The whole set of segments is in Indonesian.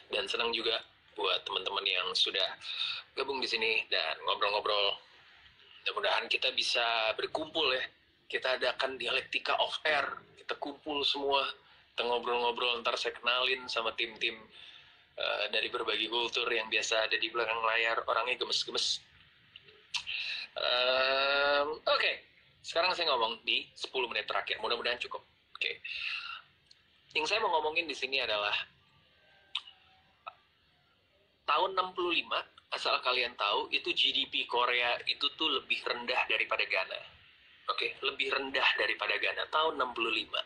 Dan senang juga buat teman-teman yang sudah gabung di sini dan ngobrol-ngobrol. Mudah-mudahan kita bisa berkumpul ya. Kita adakan dialektika off air. Kita kumpul semua. Kita ngobrol-ngobrol, ntar saya kenalin sama tim-tim dari berbagai kultur yang biasa ada di belakang layar. Orangnya gemes-gemes. Oke. Sekarang saya ngomong di 10 menit terakhir. Mudah-mudahan cukup. Oke. Yang saya mau ngomongin di sini adalah tahun 65, asal kalian tahu, itu GDP Korea itu tuh lebih rendah daripada Ghana. Oke, lebih rendah daripada Ghana, tahun 65.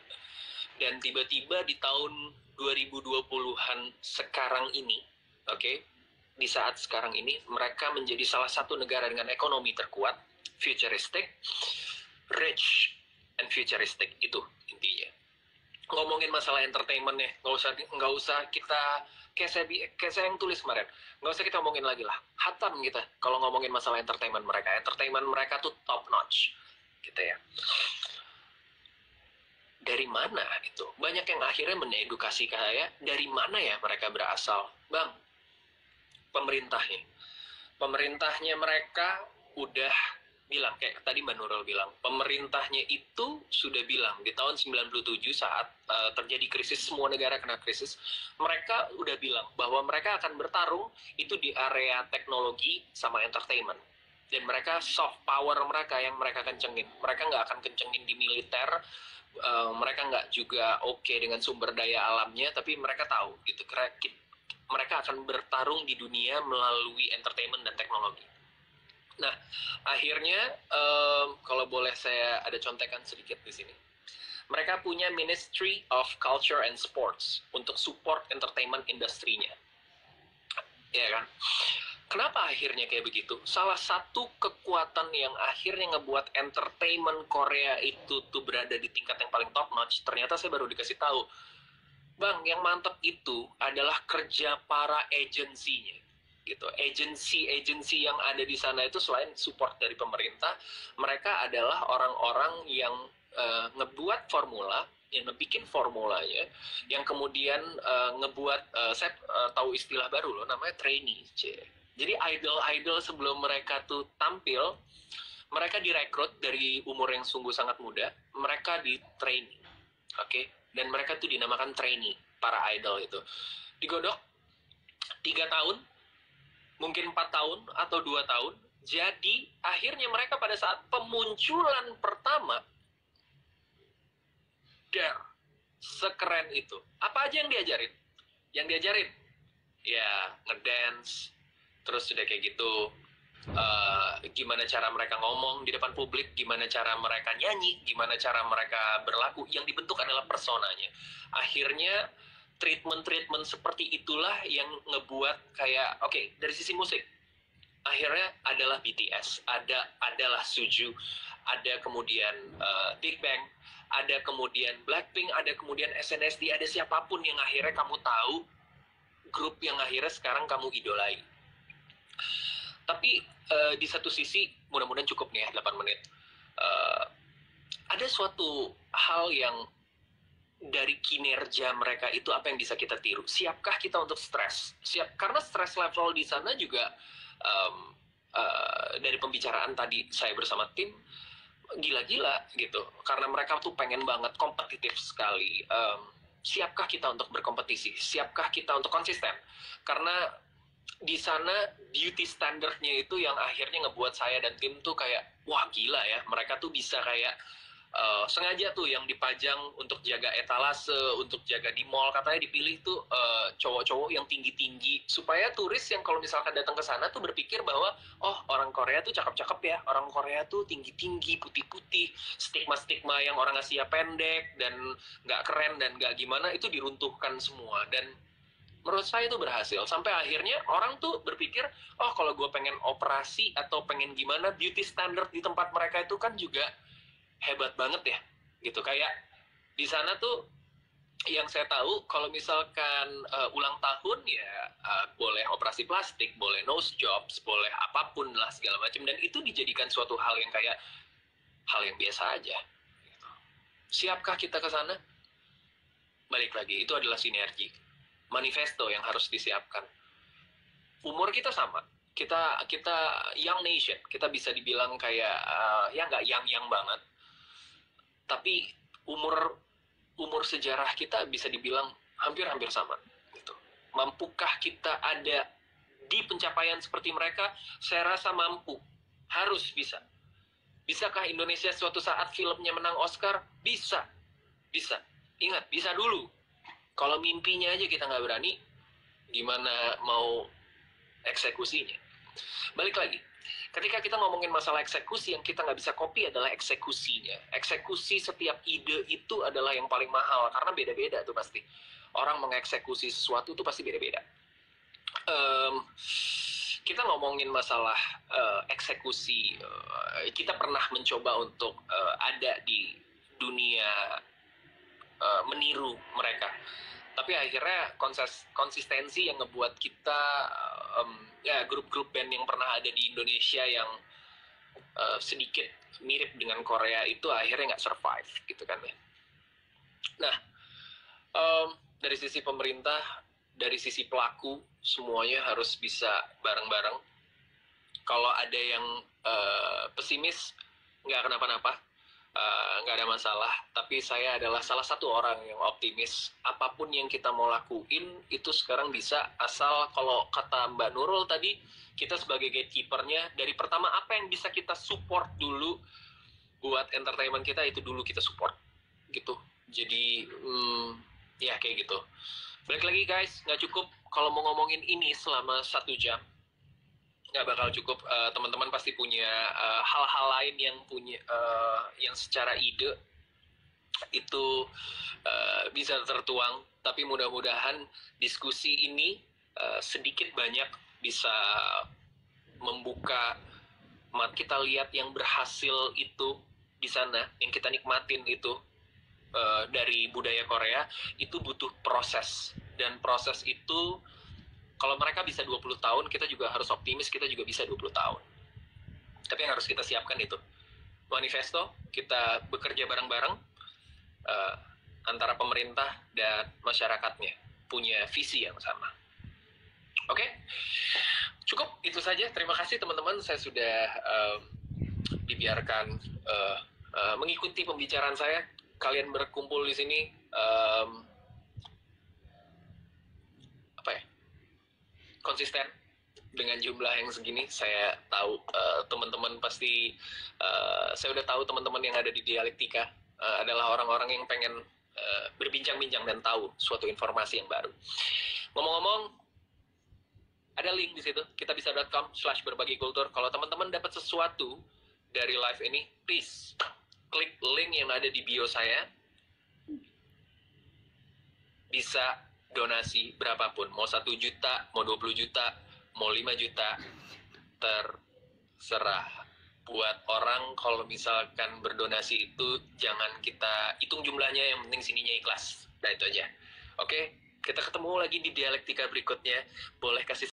Dan tiba-tiba di tahun 2020-an sekarang ini, oke, di saat sekarang ini, mereka menjadi salah satu negara dengan ekonomi terkuat, futuristic, rich, and futuristic, itu intinya. Ngomongin masalah entertainment nih, nggak usah kita kayak saya yang tulis kemarin, nggak usah kita ngomongin lagi lah, hatam kita kalau ngomongin masalah entertainment mereka tuh top notch gitu ya. Dari mana itu? Banyak yang akhirnya mengedukasi saya, dari mana ya mereka berasal, bang? Pemerintahnya mereka udah bilang, kayak tadi Mbak Nurul bilang, pemerintahnya itu sudah bilang di tahun 97 saat terjadi krisis, semua negara kena krisis, mereka udah bilang bahwa mereka akan bertarung itu di area teknologi sama entertainment. Dan mereka soft power mereka yang mereka kencengin. Mereka nggak akan kencengin di militer, mereka nggak juga oke dengan sumber daya alamnya, tapi mereka tahu gitu, mereka akan bertarung di dunia melalui entertainment dan teknologi. Nah, akhirnya kalau boleh saya ada contekan sedikit di sini. Mereka punya Ministry of Culture and Sports untuk support entertainment industrinya. Ya kan? Kenapa akhirnya kayak begitu? Salah satu kekuatan yang akhirnya ngebuat entertainment Korea itu tuh berada di tingkat yang paling top notch, ternyata saya baru dikasih tahu. Bang, yang mantep itu adalah kerja para agensinya. Gitu. Agensi yang ada di sana itu selain support dari pemerintah, mereka adalah orang-orang yang ngebuat formula, yang ngebikin formulanya, yang kemudian ngebuat, saya tahu istilah baru loh, namanya trainee. Jadi idol-idol sebelum mereka tuh tampil, mereka direkrut dari umur yang sungguh sangat muda, mereka di training, oke? Dan mereka tuh dinamakan trainee, para idol itu. Digodok 3 tahun, mungkin 4 tahun atau 2 tahun. Jadi akhirnya mereka pada saat pemunculan pertama, sekeren itu. Apa aja yang diajarin? Yang diajarin ya ngedance, terus sudah kayak gitu, gimana cara mereka ngomong di depan publik, gimana cara mereka nyanyi, gimana cara mereka berlaku. Yang dibentuk adalah personanya. Akhirnya treatment seperti itulah yang ngebuat kayak, oke, dari sisi musik akhirnya adalah BTS, adalah Suju, ada kemudian Big Bang, ada kemudian Blackpink, ada kemudian SNSD, ada siapapun yang akhirnya kamu tahu, grup yang akhirnya sekarang kamu idolai. Tapi di satu sisi, mudah-mudahan cukup nih ya 8 menit, ada suatu hal yang dari kinerja mereka itu apa yang bisa kita tiru. Siapkah kita untuk stres? Karena stres level di sana juga dari pembicaraan tadi saya bersama tim gila-gila gitu. Karena mereka tuh pengen banget, kompetitif sekali. Siapkah kita untuk berkompetisi? Siapkah kita untuk konsisten? Karena di sana beauty standardnya itu yang akhirnya ngebuat saya dan tim tuh kayak, wah gila ya, mereka tuh bisa kayak sengaja tuh yang dipajang untuk jaga etalase, untuk jaga di mall, katanya dipilih tuh cowok-cowok yang tinggi-tinggi supaya turis yang kalau misalkan datang ke sana tuh berpikir bahwa oh orang Korea tuh cakep-cakep ya, orang Korea tuh tinggi-tinggi, putih-putih, stigma-stigma yang orang Asia pendek dan nggak keren dan nggak gimana itu diruntuhkan semua. Dan menurut saya itu berhasil. Sampai akhirnya orang tuh berpikir, oh kalau gue pengen operasi atau pengen gimana, beauty standard di tempat mereka itu kan juga hebat banget ya. Gitu, kayak di sana tuh yang saya tahu kalau misalkan ulang tahun ya boleh operasi plastik, boleh nose jobs, boleh apapun lah segala macam, dan itu dijadikan suatu hal yang kayak hal yang biasa aja. Siapkah kita ke sana? Balik lagi, itu adalah sinergi. manifesto yang harus disiapkan. Umur kita sama, kita young nation, kita bisa dibilang kayak ya nggak young banget, tapi umur sejarah kita bisa dibilang hampir sama gitu. Mampukah kita ada di pencapaian seperti mereka? Saya rasa mampu, harus bisa. Bisakah Indonesia suatu saat filmnya menang Oscar? Bisa. Ingat, bisa dulu. Kalau mimpinya aja kita nggak berani, gimana mau eksekusinya? Balik lagi, ketika kita ngomongin masalah eksekusi, yang kita nggak bisa copy adalah eksekusinya. Eksekusi setiap ide itu adalah yang paling mahal, karena beda-beda tuh pasti. Orang mengeksekusi sesuatu tuh pasti beda-beda. Kita ngomongin masalah eksekusi, kita pernah mencoba untuk ada di dunia meniru mereka, tapi akhirnya konsistensi yang ngebuat kita ya grup-grup band yang pernah ada di Indonesia yang sedikit mirip dengan Korea itu akhirnya nggak survive gitu kan ya. Nah, dari sisi pemerintah, dari sisi pelaku, semuanya harus bisa bareng-bareng. Kalau ada yang pesimis, nggak kenapa-napa, nggak ada masalah. Tapi saya adalah salah satu orang yang optimis. Apapun yang kita mau lakuin, itu sekarang bisa, asal kalau kata Mbak Nurul tadi, kita sebagai gatekeepernya, dari pertama apa yang bisa kita support dulu buat entertainment kita, itu dulu kita support gitu. Jadi ya kayak gitu. Balik lagi guys, nggak cukup kalau mau ngomongin ini selama 1 jam, nggak bakal cukup. Teman-teman pasti punya hal-hal lain yang yang secara ide itu bisa tertuang. Tapi mudah-mudahan diskusi ini sedikit banyak bisa membuka mata kita, lihat yang berhasil itu di sana, yang kita nikmatin itu dari budaya Korea, itu butuh proses. Dan proses itu, kalau mereka bisa 20 tahun, kita juga harus optimis, kita juga bisa 20 tahun. Tapi yang harus kita siapkan itu manifesto, kita bekerja bareng-bareng, antara pemerintah dan masyarakatnya, punya visi yang sama. Oke? Cukup, itu saja. Terima kasih teman-teman, saya sudah dibiarkan mengikuti pembicaraan saya. Kalian berkumpul di sini, konsisten dengan jumlah yang segini. Saya tahu teman-teman pasti, saya udah tahu teman-teman yang ada di Dialektika adalah orang-orang yang pengen berbincang-bincang dan tahu suatu informasi yang baru. Ngomong-ngomong, ada link di situ, kitabisa.com/berbagikultur. Kalau teman-teman dapat sesuatu dari live ini, please klik link yang ada di bio saya. Bisa donasi berapapun, mau 1 juta, mau 20 juta, mau 5 juta, terserah. Buat orang, kalau misalkan berdonasi itu jangan kita hitung jumlahnya, yang penting sininya ikhlas. Nah itu aja. Oke, kita ketemu lagi di Dialektika berikutnya. Boleh kasih